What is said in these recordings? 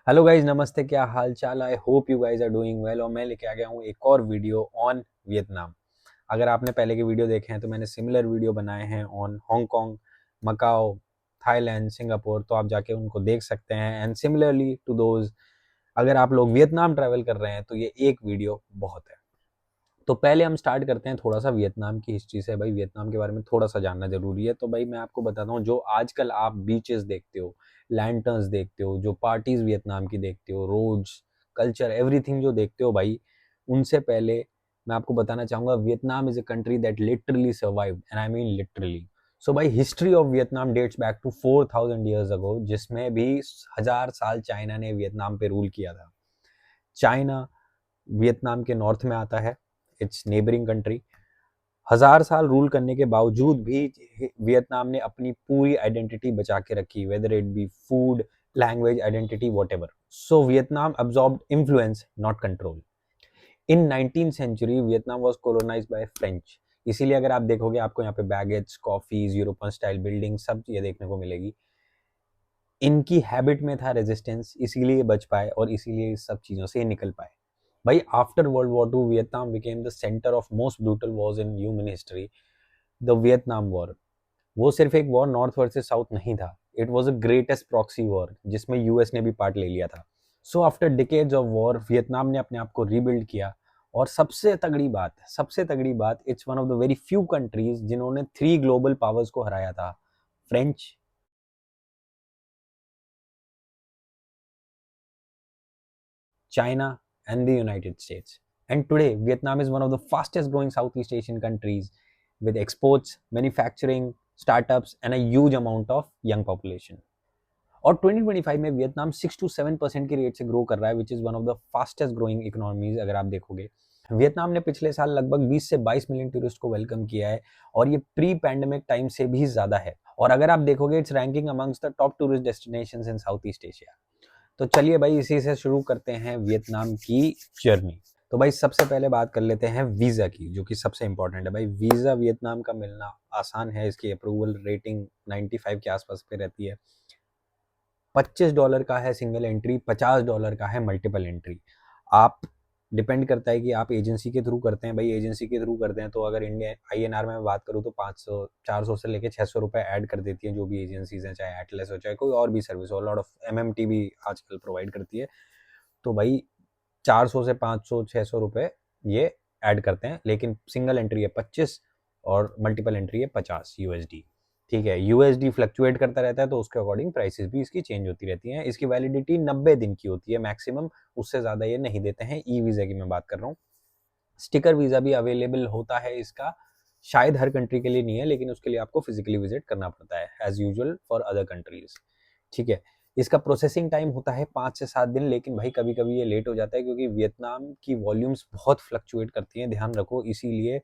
Hello guys, नमस्ते। क्या हाल चाल? I hope you guys are doing well. और मैं लेके आ गया हूँ एक और वीडियो ऑन वियतनाम। अगर आपने पहले के वीडियो देखे हैं तो मैंने सिमिलर वीडियो बनाए हैं on Hong Kong, Macao, Thailand, Singapore, तो आप जाके उनको देख सकते हैं। एंड सिमिलरली टू दोज, अगर आप लोग वियतनाम ट्रैवल कर रहे हैं तो ये एक वीडियो बहुत है। तो पहले हम स्टार्ट करते हैं थोड़ा सा वियतनाम की हिस्ट्री से। भाई वियतनाम के बारे में थोड़ा सा जानना जरूरी है। तो भाई मैं आपको बताता हूँ, जो आजकल आप बीचेस देखते हो, लैंटर्न्स देखते हो, जो पार्टीज वियतनाम की देखते हो, रोड्स, कल्चर, एवरीथिंग जो देखते हो भाई, उनसे पहले मैं आपको बताना चाहूंगा Vietnam is a country that literally survived, and I mean literally. So भाई history of Vietnam dates back to 4000 years ago, जिसमें भी 1000 साल चाइना ने वियतनाम पे रूल किया था। चाइना वियतनाम के नॉर्थ में आता है, इट्स नेबरिंग कंट्री। 1000 साल रूल करने के बावजूद भी वियतनाम ने अपनी पूरी आइडेंटिटी बचा के रखी, whether it be food, language, identity, whatever. So Vietnam absorbed influence, not control. In 19th century Vietnam was colonised by French. इसीलिए अगर आप देखोगे आपको यहाँ पे baguettes, coffees, European style building सब ये देखने को मिलेगी। इनकी हैबिट में था रेजिस्टेंस, इसीलिए बच पाए और इसीलिए इस सब चीज़ों से निकल पाए। भाई after world war two Vietnam became the centre of most brutal wars in human history, the Vietnam war. वो सिर्फ एक वॉर नॉर्थ वर्सेस साउथ नहीं था, it was a greatest proxy war जिसमें यूएस ने भी पार्ट ले लिया था। So after decades of war Vietnam ने अपने आप को रीबिल्ड किया। और सबसे तगड़ी बात, it's one of the very few countries जिन्होंने 3 ग्लोबल पावर्स को हराया था, French, China, and the United States. And today, Vietnam is one of the fastest growing Southeast Asian countries with exports, manufacturing, startups, and a huge amount of young population. और 2025 में Vietnam 6 to 7% की rate से grow कर रहा है, which is one of the fastest growing economies अगर आप देखोगे। वियतनाम ने पिछले साल लगभग 20 से 22 मिलियन टूरिस्ट को वेलकम किया है, और ये प्री पैंडेमिक टाइम से भी ज़्यादा है। और अगर आप देखोगे, it's ranking amongst the top tourist destinations in south east Asia. तो चलिए भाई इसी से शुरू करते हैं वियतनाम की जर्नी। तो भाई सबसे पहले बात कर लेते हैं वीज़ा की, जो कि सबसे इंपॉर्टेंट है। भाई वीज़ा वियतनाम का मिलना आसान है, इसकी अप्रूवल रेटिंग 95 के आसपास पे रहती है। $25 का है सिंगल एंट्री, $50 का है मल्टीपल एंट्री। आप डिपेंड करता है कि आप एजेंसी के थ्रू करते हैं। भाई एजेंसी के थ्रू करते हैं तो अगर इंडिया INR में बात करूँ तो 500 400 से लेके 600 रुपये ऐड कर देती हैं जो भी एजेंसीज हैं, चाहे एटलस हो चाहे कोई और भी सर्विस हो। लॉट ऑफ MMT भी आजकल प्रोवाइड करती है। तो भाई 400 से 500 600 रुपये ये ऐड करते हैं, लेकिन सिंगल एंट्री है 25 और मल्टीपल एंट्री है 50 USD। ठीक है, USD फ्लक्चुएट करता रहता है तो उसके अकॉर्डिंग प्राइसेस भी इसकी चेंज होती रहती हैं। इसकी वैलिडिटी 90 दिन की होती है मैक्सिमम, उससे ज़्यादा ये नहीं देते हैं। ई वीज़ा की मैं बात कर रहा हूँ। स्टिकर वीज़ा भी अवेलेबल होता है इसका, शायद हर कंट्री के लिए नहीं है, लेकिन उसके लिए आपको फिजिकली विजिट करना पड़ता है as usual for other countries. ठीक है, इसका प्रोसेसिंग टाइम होता है 5 से 7 दिन, लेकिन भाई कभी कभी ये लेट हो जाता है क्योंकि वियतनाम की वॉल्यूम्स बहुत फ्लक्चुएट करती हैं, ध्यान रखो। इसीलिए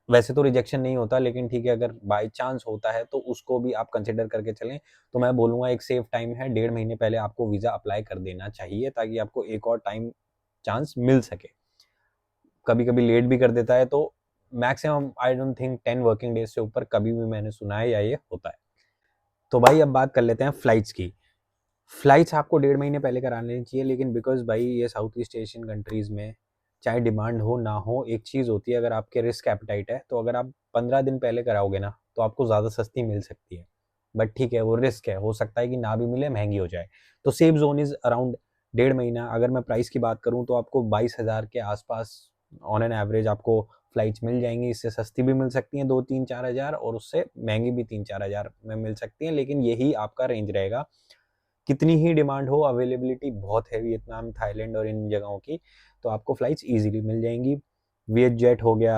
वैसे तो रिजेक्शन नहीं होता, लेकिन ठीक है अगर बाई चांस होता है तो उसको भी आप कंसिडर करके चलें। तो मैं बोलूँगा एक सेफ टाइम है, 1.5 महीने पहले आपको वीज़ा अप्लाई कर देना चाहिए, ताकि आपको एक और टाइम चांस मिल सके। कभी कभी लेट भी कर देता है, तो maximum I don't think 10 working days से ऊपर कभी भी मैंने सुना है या ये होता है। तो भाई अब बात कर लेते हैं फ्लाइट्स की। फ्लाइट्स आपको 1.5 महीने पहले करा लेनी चाहिए, लेकिन बिकॉज भाई ये साउथ ईस्ट एशियन कंट्रीज़ में चाहे डिमांड हो ना हो, एक चीज़ होती है, अगर आपके रिस्क एपेटाइट है तो अगर आप 15 दिन पहले कराओगे ना तो आपको ज़्यादा सस्ती मिल सकती है। बट ठीक है, वो रिस्क है, हो सकता है कि ना भी मिले, महंगी हो जाए। तो सेफ जोन इज़ अराउंड 1.5 महीना। अगर मैं प्राइस की बात करूँ तो आपको 22,000 के आसपास ऑन एन एवरेज आपको फ्लाइट्स मिल जाएंगी। इससे सस्ती भी मिल सकती हैं 2-3-4 हज़ार, और उससे महंगी भी 3-4 हज़ार में मिल सकती हैं, लेकिन यही आपका रेंज रहेगा। कितनी ही डिमांड हो, अवेलेबिलिटी बहुत है वियतनाम, थाईलैंड और इन जगहों की, तो आपको फ्लाइट्स इजीली मिल जाएंगी। वियत जेट हो गया,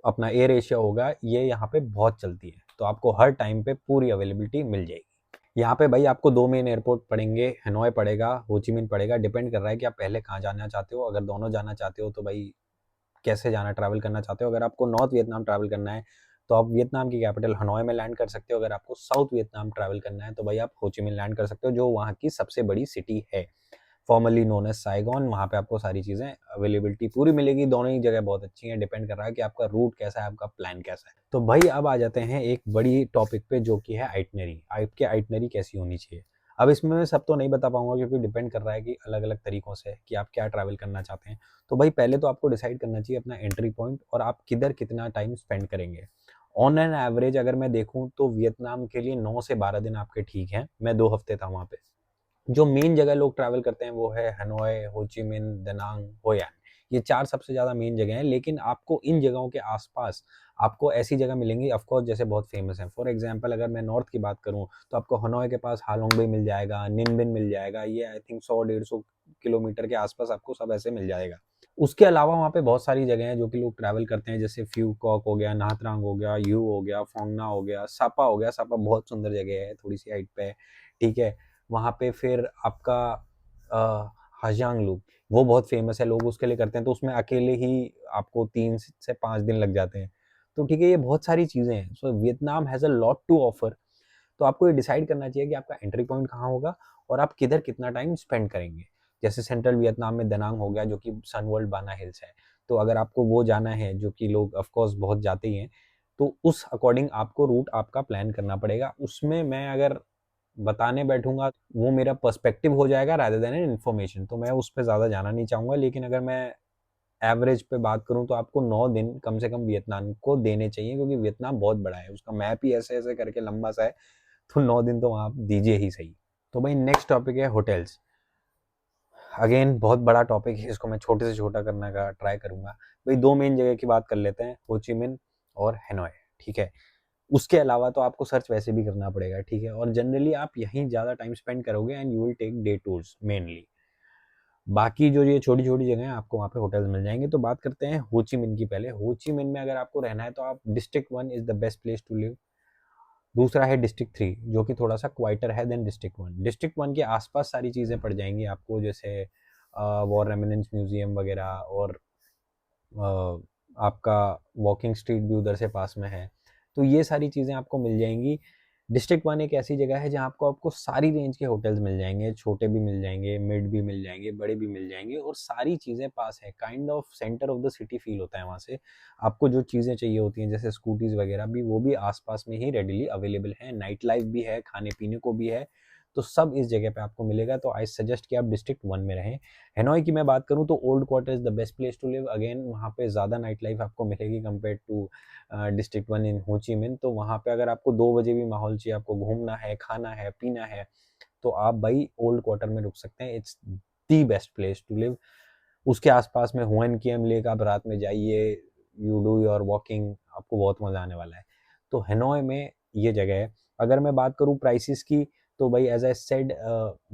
अपना एयर एशिया होगा, ये यहाँ पे बहुत चलती है, तो आपको हर टाइम पे पूरी अवेलेबिलिटी मिल जाएगी। यहाँ पे भाई आपको 2 मेन एयरपोर्ट पड़ेंगे, हनोई पड़ेगा, होचिमिन पड़ेगा। डिपेंड कर रहा है कि आप पहले कहाँ जाना चाहते हो। अगर दोनों जाना चाहते हो तो भाई कैसे जाना, ट्रैवल करना चाहते हो। अगर आपको नॉर्थ वियतनाम ट्रैवल करना है तो आप वियतनाम की कैपिटल हनोई में लैंड कर सकते हो। अगर आपको साउथ वियतनाम ट्रैवल करना है तो भाई आप होचिमिन लैंड कर सकते हो, जो वहाँ की सबसे बड़ी सिटी है, फॉर्मली नोन एज साइगॉन। वहाँ पे आपको सारी चीज़ें अवेलेबिलिटी पूरी मिलेगी। दोनों ही जगह बहुत अच्छी हैं, डिपेंड कर रहा है कि आपका रूट कैसा है, आपका प्लान कैसा है। तो भाई अब आ जाते हैं एक बड़ी टॉपिक पे, जो कि है आइटनरी। आपके आइटनरी कैसी होनी चाहिए। अब इसमें मैं सब तो नहीं बता पाऊंगा क्योंकि डिपेंड कर रहा है कि अलग अलग तरीकों से कि आप क्या ट्रैवल करना चाहते हैं। तो भाई पहले तो आपको डिसाइड करना चाहिए अपना एंट्री पॉइंट और आप किधर कितना टाइम स्पेंड करेंगे। ऑन एन एवरेज अगर मैं देखूं तो वियतनाम के लिए 9 से 12 दिन आपके ठीक हैं। मैं 2 हफ्ते था वहाँ पे। जो मेन जगह लोग ट्रैवल करते हैं वो है हनोई, हो ची मिन, दनांग, हो यान। ये 4 सबसे ज़्यादा मेन जगह हैं, लेकिन आपको इन जगहों के आसपास आपको ऐसी जगह मिलेंगी ऑफ कोर्स जैसे बहुत फेमस हैं। फॉर एग्जांपल अगर मैं नॉर्थ की बात करूं तो आपको हनोई के पास हालोंग बे मिल जाएगा, निनबिन मिल जाएगा। ये आई थिंक 100-150 किलोमीटर के आसपास आपको सब ऐसे मिल जाएगा। उसके अलावा वहाँ पे बहुत सारी जगह हैं जो कि लोग ट्रैवल करते हैं, जैसे फ्यूकॉक हो गया, नाहत्रांग हो गया, यू हो गया, फोंगना हो गया, सापा हो गया। सापा बहुत सुंदर जगह है, थोड़ी सी हाइट पे है, ठीक है। वहाँ पे फिर आपका हाजांग लूप, वो बहुत फेमस है, लोग उसके लिए करते हैं। तो उसमें अकेले ही आपको 3 से 5 दिन लग जाते हैं। तो ठीक है, ये बहुत सारी चीज़ें हैं। So Vietnam has a lot to offer. तो आपको ये डिसाइड करना चाहिए कि आपका एंट्री पॉइंट कहाँ होगा और आप किधर कितना टाइम स्पेंड करेंगे। जैसे सेंट्रल वियतनाम में दनांग हो गया जो कि सन वर्ल्ड बाना हिल्स है। तो अगर आपको वो जाना है जो कि लोग ऑफ कोर्स बहुत जाते ही हैं, तो उस अकॉर्डिंग आपको रूट आपका प्लान करना पड़ेगा। उसमें मैं अगर बताने बैठूंगा वो मेरा पर्सपेक्टिव हो जाएगा रादर देन एन इन्फॉर्मेशन, तो मैं उस पर ज़्यादा जाना नहीं चाहूँगा। लेकिन अगर मैं एवरेज पे बात करूँ तो आपको 9 दिन कम से कम वियतनाम को देने चाहिए, क्योंकि वियतनाम बहुत बड़ा है, उसका मैप ही ऐसे ऐसे करके लंबा सा है। तो 9 दिन तो आप दीजिए ही सही। तो भाई नेक्स्ट टॉपिक है होटल्स। अगेन बहुत बड़ा टॉपिक है, इसको मैं छोटे से छोटा करने का ट्राई करूंगा। भाई 2 मेन जगह की बात कर लेते हैं, हो ची मिन और हनोई, ठीक है। उसके अलावा तो आपको सर्च वैसे भी करना पड़ेगा, ठीक है। और जनरली आप यहीं ज़्यादा टाइम स्पेंड करोगे and you will take day tours mainly. बाकी जो ये छोटी छोटी जगह हैं आपको वहाँ पे होटल्स मिल जाएंगे। तो बात करते हैं हो ची मिन की। पहले हो ची मिन में अगर आपको रहना है तो आप district 1 is the best place to live. दूसरा है डिस्ट्रिक्ट 3 जो कि थोड़ा सा क्वाइटर है देन डिस्ट्रिक्ट 1। डिस्ट्रिक्ट 1 के आसपास सारी चीज़ें पड़ जाएंगी आपको, जैसे वॉर रेमिनेंस म्यूजियम वगैरह, और आपका वॉकिंग स्ट्रीट भी उधर से पास में है। तो ये सारी चीज़ें आपको मिल जाएंगी। डिस्ट्रिक्ट 1 एक ऐसी जगह है जहाँ आपको सारी रेंज के होटल्स मिल जाएंगे, छोटे भी मिल जाएंगे, मिड भी मिल जाएंगे, बड़े भी मिल जाएंगे, और सारी चीज़ें पास है। Kind of centre of the city feel होता है वहाँ से। आपको जो चीज़ें चाहिए होती हैं जैसे स्कूटीज़ वगैरह भी, वो भी आसपास में ही रेडिली अवेलेबल है। नाइट लाइफ भी है, खाने पीने को भी है, तो सब इस जगह पे आपको मिलेगा। तो आई सजेस्ट कि आप डिस्ट्रिक्ट 1 में रहें। हनोई की मैं बात करूँ तो old quarter is the best place to live. Again वहाँ पे ज़्यादा नाइट लाइफ आपको मिलेगी कंपेयर टू डिस्ट्रिक्ट 1 इन हो ची मिन। तो वहाँ पे अगर आपको 2 बजे भी माहौल चाहिए, आपको घूमना है, खाना है, पीना है, तो आप भाई ओल्ड क्वार्टर में रुक सकते हैं। It's the best place to live. उसके आसपास में हुएन किएम लेक, आप रात में जाइए, यू डू योर वॉकिंग, आपको बहुत मज़ा आने वाला है। तो हनोई में ये जगह है। अगर मैं बात करूँ प्राइसेस की, तो भाई एज आई सेड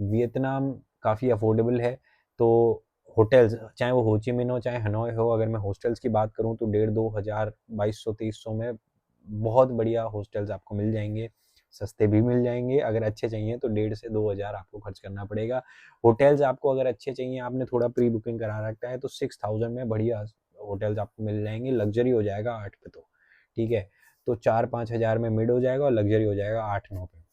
वियतनाम काफ़ी अफोर्डेबल है। तो होटल्स चाहे वो हो ची मिन हो चाहे हनोई हो, अगर मैं हॉस्टल्स की बात करूँ तो 1,500-2,000, 2,200-3,000 में बहुत बढ़िया हॉस्टल्स आपको मिल जाएंगे। सस्ते भी मिल जाएंगे, अगर अच्छे चाहिए तो 1,500 से 2,000 आपको खर्च करना पड़ेगा। होटल्स आपको अगर अच्छे चाहिए, आपने थोड़ा प्री बुकिंग करा रखा है, तो 6,000 में बढ़िया होटल्स आपको मिल जाएंगे। लग्जरी हो जाएगा 8 पे, तो ठीक है। तो 4-5 हज़ार में मिड हो जाएगा और लग्जरी हो जाएगा 8-9 पे।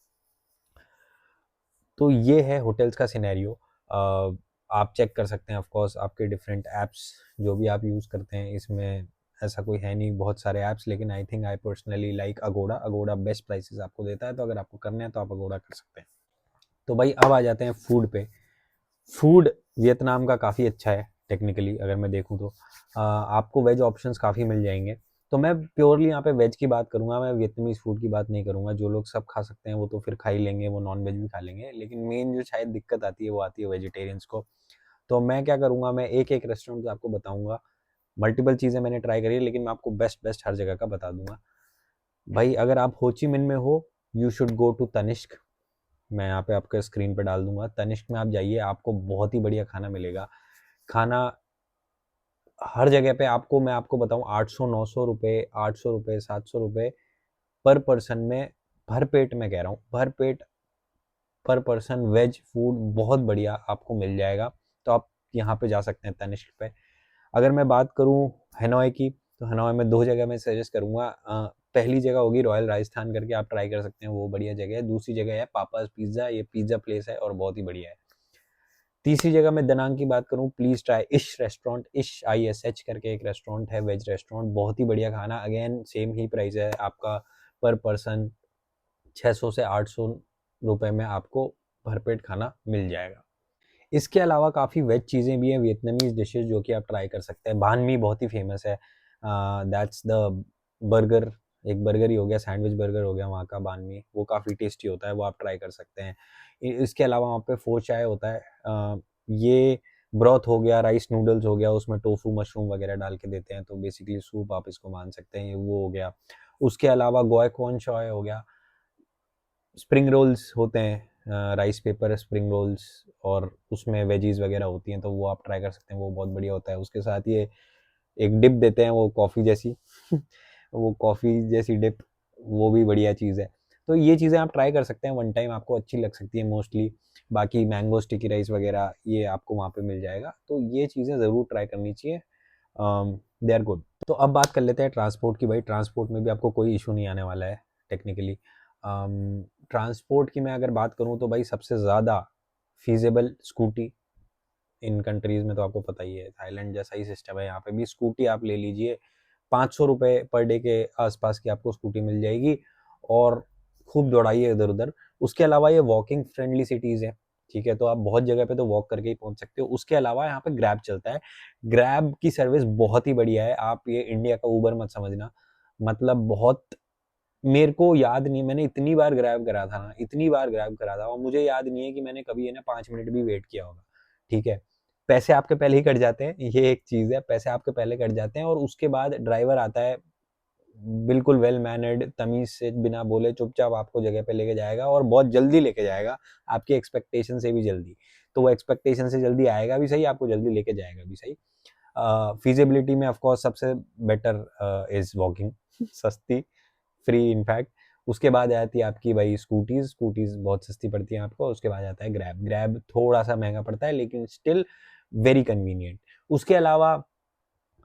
तो ये है होटल्स का सिनेरियो। आप चेक कर सकते हैं ऑफ कोर्स आपके डिफरेंट ऐप्स जो भी आप यूज़ करते हैं। इसमें ऐसा कोई है नहीं, बहुत सारे ऐप्स, लेकिन I think I personally like Aguada. Aguada best prices आपको देता है, तो अगर आपको करना है तो आप अगोड़ा कर सकते हैं। तो भाई अब आ जाते हैं फूड पे। फूड वियतनाम का काफ़ी अच्छा है टेक्निकली, अगर मैं देखूँ तो आपको वेज ऑप्शंस काफ़ी मिल जाएंगे। तो मैं प्योरली यहाँ पे वेज की बात करूँगा, मैं वियतनामीज फूड की बात नहीं करूँगा। जो लोग सब खा सकते हैं वो तो फिर खा ही लेंगे, वो नॉन वेज भी खा लेंगे, लेकिन मेन जो शायद दिक्कत आती है वो आती है वेजिटेरियंस को। तो मैं क्या करूँगा, मैं एक एक रेस्टोरेंट आपको बताऊँगा। मल्टीपल चीज़ें मैंने ट्राई करी है, लेकिन मैं आपको बेस्ट बेस्ट हर जगह का बता दूंगा। भाई अगर आप हो ची मिन में हो, you should go to Tanishq. मैं यहाँ पे आपके स्क्रीन पे डाल दूंगा। तनिष्क में आप जाइए, आपको बहुत ही बढ़िया खाना मिलेगा। खाना हर जगह पे आपको, मैं आपको बताऊं, 800-900 रुपये, 800 रुपये, 700 रुपये पर पर्सन में, भर पेट में कह रहा हूँ, भर पेट पर पर्सन वेज फूड बहुत बढ़िया आपको मिल जाएगा। तो आप यहाँ पे जा सकते हैं तनिष्क पे। अगर मैं बात करूँ हनोई की, तो हनोई में 2 जगह मैं सजेस्ट करूँगा। पहली जगह होगी रॉयल राजस्थान करके, आप ट्राई कर सकते हैं, वो बढ़िया जगह है। दूसरी जगह है पापाज पिज़्ज़ा, ये पिज़्ज़ा प्लेस है और बहुत ही बढ़िया है। तीसरी जगह मैं दनांग की बात करूँ, प्लीज़ ट्राई इश रेस्टोरेंट। इश ISH करके एक रेस्टोरेंट है, वेज रेस्टोरेंट, बहुत ही बढ़िया खाना। अगेन सेम ही प्राइस है आपका, पर पर्सन 600 से 800 रुपये में आपको भरपेट खाना मिल जाएगा। इसके अलावा काफ़ी वेज चीज़ें भी हैं, वियतनामीज़ डिशेज़ जो कि आप ट्राई कर सकते हैं। बान मी बहुत ही फेमस है, दैट्स द बर्गर, एक बर्गर ही हो गया, सैंडविच बर्गर हो गया वहाँ का बान मी, वो काफ़ी टेस्टी होता है, वो आप ट्राई कर सकते हैं। इसके अलावा वहाँ पे फो चाय होता है, ये ब्रॉथ हो गया, राइस नूडल्स हो गया, उसमें टोफू मशरूम वगैरह डाल के देते हैं, तो बेसिकली सूप आप इसको मान सकते हैं, ये वो हो गया। उसके अलावा गोय कॉर्न चाय हो गया, स्प्रिंग रोल्स होते हैं, राइस पेपर स्प्रिंग रोल्स, और उसमें वेजीज वगैरह होती हैं, तो वो आप ट्राई कर सकते हैं, वो बहुत बढ़िया होता है। उसके साथ ये एक डिप देते हैं, वो कॉफ़ी जैसी वो कॉफ़ी जैसी डिप, वो भी बढ़िया चीज़ है। तो ये चीज़ें आप ट्राई कर सकते हैं, वन टाइम आपको अच्छी लग सकती है मोस्टली। बाकी मैंगो स्टिकी राइस वगैरह ये आपको वहाँ पे मिल जाएगा, तो ये चीज़ें ज़रूर ट्राई करनी चाहिए, दे आर गुड। तो अब बात कर लेते हैं ट्रांसपोर्ट की। भाई ट्रांसपोर्ट में भी आपको कोई इशू नहीं आने वाला है टेक्निकली। ट्रांसपोर्ट की मैं अगर बात करूँ तो भाई सबसे ज़्यादा फीजेबल स्कूटी इन कंट्रीज़ में, तो आपको पता ही है थाईलैंड जैसा ही सिस्टम है, यहाँ पे भी स्कूटी आप ले लीजिए, 500 रुपये पर डे के आसपास की आपको स्कूटी मिल जाएगी, और खूब दौड़ाइए इधर उधर। उसके अलावा ये वॉकिंग फ्रेंडली सिटीज़ है, ठीक है, तो आप बहुत जगह पे तो वॉक करके ही पहुंच सकते हो। उसके अलावा यहाँ पे ग्रैब चलता है, ग्रैब की सर्विस बहुत ही बढ़िया है, आप ये इंडिया का ऊबर मत समझना, मतलब बहुत, मेरे को याद नहीं, मैंने इतनी बार ग्रैब करा था ना, इतनी बार ग्रैब करा था, और मुझे याद नहीं है कि मैंने कभी है ना 5 मिनट भी वेट किया होगा, ठीक है। पैसे आपके पहले ही कट जाते हैं, ये एक चीज़ है, पैसे आपके पहले कट जाते हैं, और उसके बाद ड्राइवर आता है बिल्कुल वेल मैनर्ड, तमीज से बिना बोले चुपचाप आपको जगह पे लेके जाएगा, और बहुत जल्दी लेके जाएगा, आपकी एक्सपेक्टेशन से भी जल्दी। तो वो एक्सपेक्टेशन से जल्दी आएगा भी सही, आपको जल्दी लेके जाएगा भी सही। फिजिबिलिटी में ऑफकोर्स सबसे बेटर इज वॉकिंग सस्ती, फ्री इनफैक्ट। उसके बाद आती है आपकी भाई स्कूटीज, स्कूटीज बहुत सस्ती पड़ती है आपको। उसके बाद आता है ग्रैब, ग्रैब थोड़ा सा महंगा पड़ता है लेकिन स्टिल वेरी कन्वीनियंट। उसके अलावा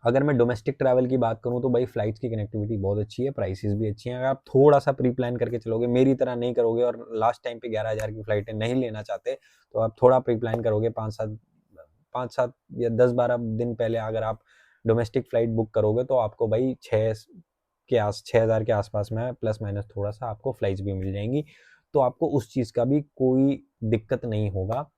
अगर मैं डोमेस्टिक ट्रैवल की बात करूं तो भाई फ्लाइट्स की कनेक्टिविटी बहुत अच्छी है, प्राइसेस भी अच्छी हैं। अगर आप थोड़ा सा प्री प्लान करके चलोगे, मेरी तरह नहीं करोगे और लास्ट टाइम पे 11,000 की फ्लाइटें नहीं लेना चाहते, तो आप थोड़ा प्री प्लान करोगे, 5-7 या 10-12 दिन पहले अगर आप डोमेस्टिक फ्लाइट बुक करोगे, तो आपको भाई 6,000 के आसपास में प्लस माइनस थोड़ा सा आपको फ्लाइट्स भी मिल जाएंगी, तो आपको उस चीज़ का भी कोई दिक्कत नहीं होगा।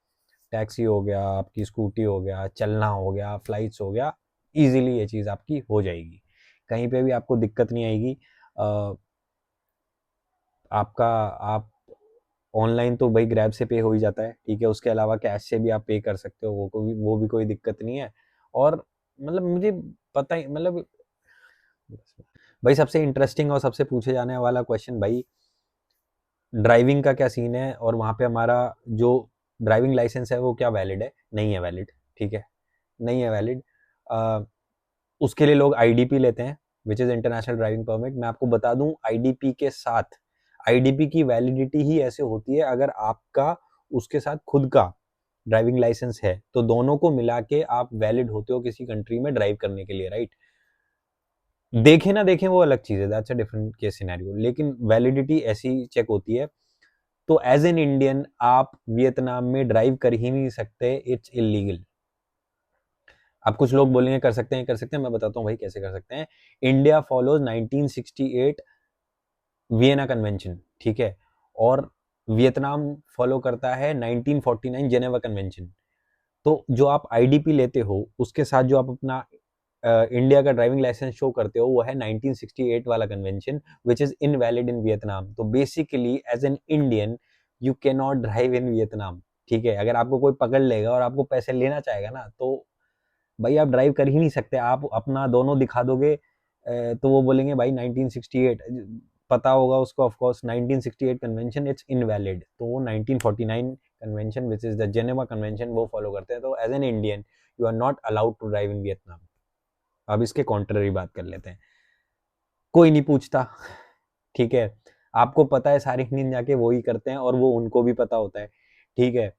टैक्सी हो गया, आपकी स्कूटी हो गया, चलना हो गया, फ्लाइट्स हो गया, ईजिली ये चीज़ आपकी हो जाएगी, कहीं पे भी आपको दिक्कत नहीं आएगी। आपका आप ऑनलाइन तो भाई ग्रैब से पे हो ही जाता है, ठीक है, उसके अलावा कैश से भी आप पे कर सकते हो, वो भी कोई दिक्कत नहीं है। और मतलब मुझे पता ही, मतलब भाई सबसे इंटरेस्टिंग और सबसे पूछे जाने वाला क्वेश्चन भाई, ड्राइविंग का क्या सीन है, और वहाँ पे हमारा जो ड्राइविंग लाइसेंस है वो क्या वैलिड है, नहीं है वैलिड, ठीक है, नहीं है वैलिड। उसके लिए लोग आईडीपी लेते हैं, which is international driving permit. मैं आपको बता दूं, आईडीपी के साथ, आईडीपी की वैलिडिटी ही ऐसे होती है अगर आपका उसके साथ खुद का ड्राइविंग लाइसेंस है, तो दोनों को मिला के आप वैलिड होते हो किसी कंट्री में ड्राइव करने के लिए, राइट। देखें ना देखें वो अलग चीज़ है, that's a different case scenario, लेकिन वैलिडिटी ऐसी चेक होती है। तो एज एन इंडियन आप वियतनाम में ड्राइव कर ही नहीं सकते, इट्स इलीगल। अब कुछ लोग बोलेंगे कर सकते हैं, कर सकते हैं, मैं बताता हूँ भाई कैसे कर सकते हैं। इंडिया फॉलोज 1968 वियना कन्वेंशन, ठीक है, और वियतनाम फॉलो करता है 1949 जेनेवा कन्वेंशन। तो जो आप आईडीपी लेते हो उसके साथ जो आप अपना इंडिया का ड्राइविंग लाइसेंस शो करते हो वो है 1968 वाला convention, which is invalid in Vietnam. तो basically as an Indian you can not drive in Vietnam, ठीक है। अगर आपको कोई पकड़ लेगा और आपको पैसे लेना चाहेगा ना, तो भाई आप ड्राइव कर ही नहीं सकते। आप अपना दोनों दिखा दोगे तो वो बोलेंगे भाई 1968 पता होगा उसको, of course 1968 convention it's invalid, तो वो 1949 convention which is the Geneva convention वो फॉलो करते हैं। तो as an Indian you are not allowed to drive in Vietnam. अब इसके कॉन्ट्ररी बात कर लेते हैं, कोई नहीं पूछता, ठीक है, आपको पता है सारे इंडियन जाके वो ही करते हैं और वो उनको भी पता होता है, ठीक है।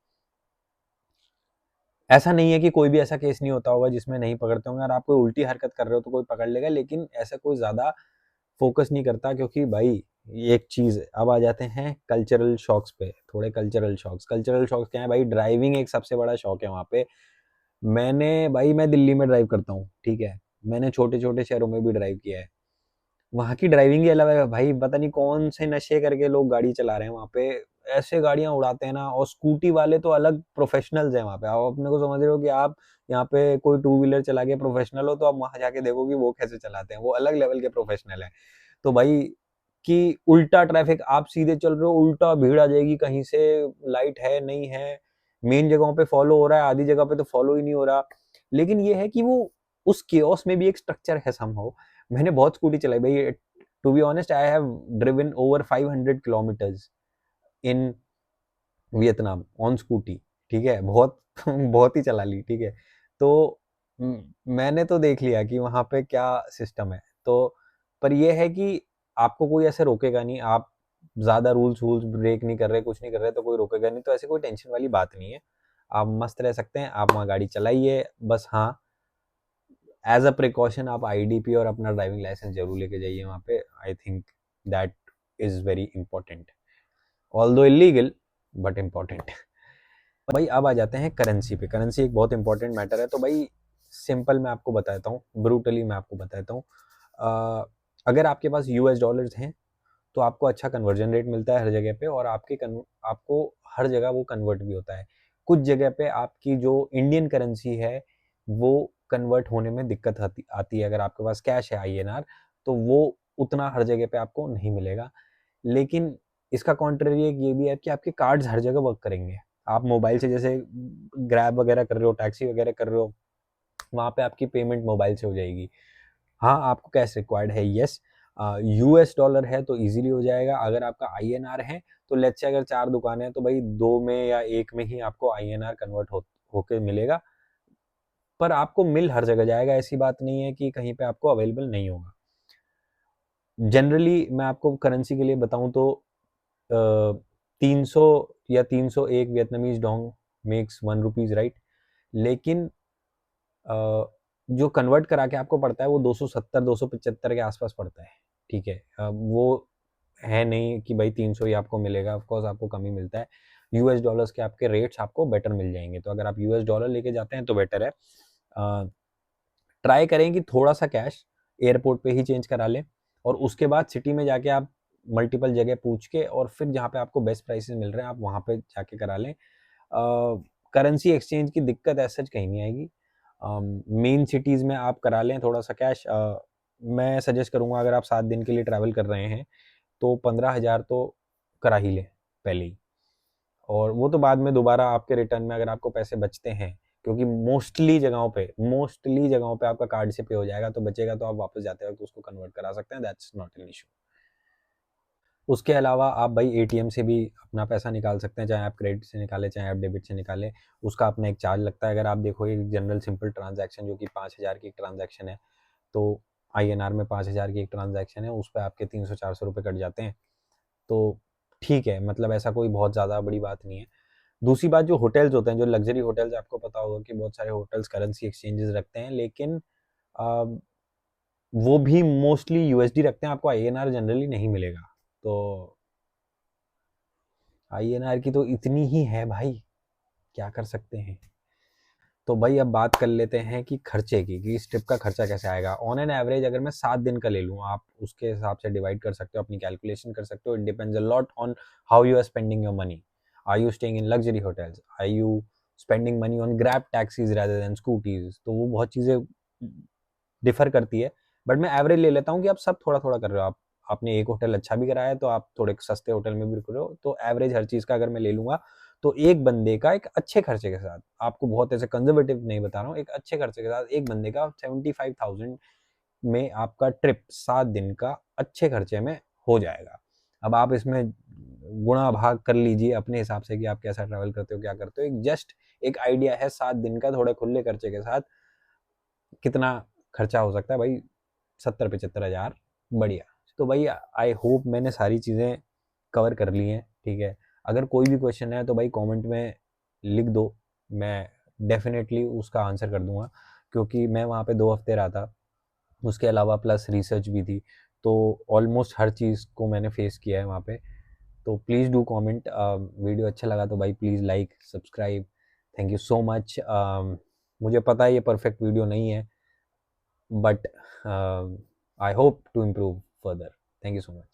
ऐसा नहीं है कि कोई भी ऐसा केस नहीं होता होगा जिसमें नहीं पकड़ते होंगे, अगर आप कोई उल्टी हरकत कर रहे हो तो कोई पकड़ लेगा, लेकिन ऐसा कोई ज़्यादा फोकस नहीं करता, क्योंकि भाई एक चीज़ है। अब आ जाते हैं कल्चरल शॉक्स पे, थोड़े कल्चरल शॉक्स। कल्चरल शॉक्स क्या है भाई, ड्राइविंग एक सबसे बड़ा शौक है वहाँ पे। मैं दिल्ली में ड्राइव करता हूँ, ठीक है, मैंने छोटे छोटे शहरों में भी ड्राइव किया है। वहाँ की ड्राइविंग ही अलग है भाई, पता नहीं कौन से नशे करके लोग गाड़ी चला रहे हैं वहाँ पे। ऐसे गाड़ियां उड़ाते हैं ना, और स्कूटी वाले तो अलग प्रोफेशनल्स हैं वहाँ पे। आप अपने को समझ रहे हो कि आप यहाँ पे कोई टू व्हीलर चला के प्रोफेशनल हो, तो आप वहां जाके देखो कि वो कैसे चलाते हैं, वो अलग लेवल के प्रोफेशनल हैं। तो भाई कि उल्टा ट्रैफिक, आप सीधे चल रहे हो, उल्टा भीड़ आ जाएगी कहीं से, लाइट है नहीं है, मेन जगहों पे फॉलो हो रहा है, आधी जगह पे तो फॉलो ही नहीं हो रहा। लेकिन ये है कि वो उस केओस में भी एक स्ट्रक्चर है समहाउ। मैंने बहुत स्कूटी चलाई भाई, to be honest I have driven over 500 kilometres in Vietnam on scooty. ठीक है, बहुत बहुत ही चला ली। ठीक है, तो मैंने तो देख लिया कि वहाँ पे क्या सिस्टम है। तो पर ये है कि आपको कोई ऐसे रोकेगा नहीं, आप ज़्यादा रूल्स वूल्स ब्रेक नहीं कर रहे, कुछ नहीं कर रहे, तो कोई रोकेगा नहीं, तो ऐसे कोई टेंशन वाली बात नहीं है। आप मस्त रह सकते हैं, आप वहाँ गाड़ी चलाइए। बस हाँ, एज अ प्रिकॉशन आप आईडीपी और अपना ड्राइविंग लाइसेंस जरूर लेके जाइए वहाँ पे। I think that is very important, although illegal but important. भाई अब आ जाते हैं करेंसी पे। करेंसी एक बहुत इंपॉर्टेंट मैटर है। तो भाई सिंपल मैं आपको बताता हूँ, ब्रूटली मैं आपको बताता हूँ। अगर आपके पास यूएस डॉलर्स हैं तो आपको अच्छा कन्वर्जन रेट मिलता है हर जगह पे, और आपको हर जगह वो कन्वर्ट भी होता है। कुछ जगह पे आपकी जो इंडियन करेंसी है वो कन्वर्ट होने में दिक्कत आती है। अगर आपके पास कैश है आईएनआर, तो वो उतना हर जगह पे आपको नहीं मिलेगा। लेकिन इसका कॉन्ट्ररी एक ये भी है कि आपके कार्ड्स हर जगह वर्क करेंगे। आप मोबाइल से जैसे ग्रैब वगैरह कर रहे हो, टैक्सी वगैरह कर रहे हो, वहाँ पे आपकी पेमेंट मोबाइल से हो जाएगी। हाँ, आपको कैश रिक्वायर्ड है, यस। यूएस डॉलर है तो इजीली हो जाएगा। अगर आपका आईएनआर है तो लेट्स से अगर 4 दुकानें हैं तो भाई 2 में या 1 में ही आपको आईएनआर कन्वर्ट होके मिलेगा। पर आपको मिल हर जगह जाएगा, ऐसी बात नहीं है कि कहीं पे आपको अवेलेबल नहीं होगा। जनरली मैं आपको करेंसी के लिए बताऊं तो 300 या 301 Vietnamese Dong makes 1 rupees, right. लेकिन जो कन्वर्ट करा के आपको पड़ता है वो 270 275 के आसपास पड़ता है। ठीक है, वो है नहीं कि भाई 300 ही आपको मिलेगा, ऑफकोर्स आपको कम ही मिलता है। यूएस डॉलर्स के आपके रेट्स आपको बेटर मिल जाएंगे, तो अगर आप यूएस डॉलर लेके जाते हैं तो बेटर है। ट्राई करें कि थोड़ा सा कैश एयरपोर्ट पे ही चेंज करा लें, और उसके बाद सिटी में जाके आप मल्टीपल जगह पूछ के, और फिर जहाँ पे आपको बेस्ट प्राइसेस मिल रहे हैं आप वहाँ पे जाके करा लें। करेंसी एक्सचेंज की दिक्कत ऐसा कहीं नहीं आएगी। मेन सिटीज़ में आप करा लें थोड़ा सा कैश। मैं सजेस्ट करूँगा अगर आप 7 दिन के लिए ट्रैवल कर रहे हैं तो 15,000 तो करा ही लें पहले ही, और वो तो बाद में दोबारा आपके रिटर्न में अगर आपको पैसे बचते हैं, क्योंकि मोस्टली जगहों पे आपका कार्ड से पे हो जाएगा, तो बचेगा तो आप वापस जाते वक्त उसको कन्वर्ट करा सकते हैं, दैट्स नॉट एन इशू। उसके अलावा आप भाई एटीएम से भी अपना पैसा निकाल सकते हैं, चाहे आप क्रेडिट से निकालें चाहे आप डेबिट से निकालें। उसका अपना एक चार्ज लगता है। अगर आप देखोगे जनरल सिंपल ट्रांजैक्शन जो कि 5,000 की एक ट्रांजैक्शन है, तो आईएनआर में 5,000 की एक ट्रांजैक्शन है, उस पर आपके 300-400 रुपये कट जाते हैं। तो ठीक है, मतलब ऐसा कोई बहुत ज़्यादा बड़ी बात नहीं है। दूसरी बात, जो होटल्स होते हैं, जो लग्जरी होटल्स, आपको पता होगा कि बहुत सारे होटल्स करेंसी एक्सचेंजेस रखते हैं, लेकिन आ, वो भी मोस्टली यूएसडी रखते हैं, आपको आईएनआर जनरली नहीं मिलेगा। तो आईएनआर की तो इतनी ही है भाई, क्या कर सकते हैं। तो भाई अब बात कर लेते हैं कि खर्चे की, कि इस ट्रिप का खर्चा कैसे आएगा। ऑन एन एवरेज अगर मैं 7 दिन का ले लूँ, आप उसके हिसाब से डिवाइड कर सकते हो, अपनी कैलकुलेशन कर सकते हो। It depends a lot on how you are spending your money. Are you staying in luxury hotels, are you spending money on Grab taxis rather than scooties, तो वो बहुत चीज़ें डिफर करती है। बट मैं एवरेज ले लेता हूँ कि आप सब थोड़ा थोड़ा कर रहे हो। आप आपने एक होटल अच्छा भी कराया तो आप थोड़े सस्ते होटल में भी रुक रहे हो, तो एवरेज हर चीज़ का अगर मैं ले लूँगा तो एक बंदे का एक अच्छे खर्चे के साथ, आपको बहुत ऐसे कंजर्वेटिव नहीं बता रहा हूँ, एक अच्छे खर्चे के साथ एक बंदे का 75,000 में आपका ट्रिप 7 दिन का अच्छे खर्चे में हो जाएगा। अब आप इसमें गुणा भाग कर लीजिए अपने हिसाब से कि आप कैसा ट्रैवल करते हो, क्या करते हो। एक जस्ट एक आइडिया है 7 दिन का थोड़े खुले खर्चे के साथ कितना खर्चा हो सकता है भाई, 70-75 हज़ार, बढ़िया। तो भाई आई होप मैंने सारी चीज़ें कवर कर ली हैं। ठीक है, अगर कोई भी क्वेश्चन है तो भाई कमेंट में लिख दो, मैं डेफिनेटली उसका आंसर कर दूंगा, क्योंकि मैं वहाँ पे 2 हफ्ते रहा था, उसके अलावा प्लस रिसर्च भी थी, तो ऑलमोस्ट हर चीज़ को मैंने फेस किया है वहाँ पे। तो प्लीज़ डू कमेंट। वीडियो अच्छा लगा तो भाई please like subscribe, thank you so much. मुझे पता है ये परफेक्ट वीडियो नहीं है, but I hope to improve further. Thank you so much.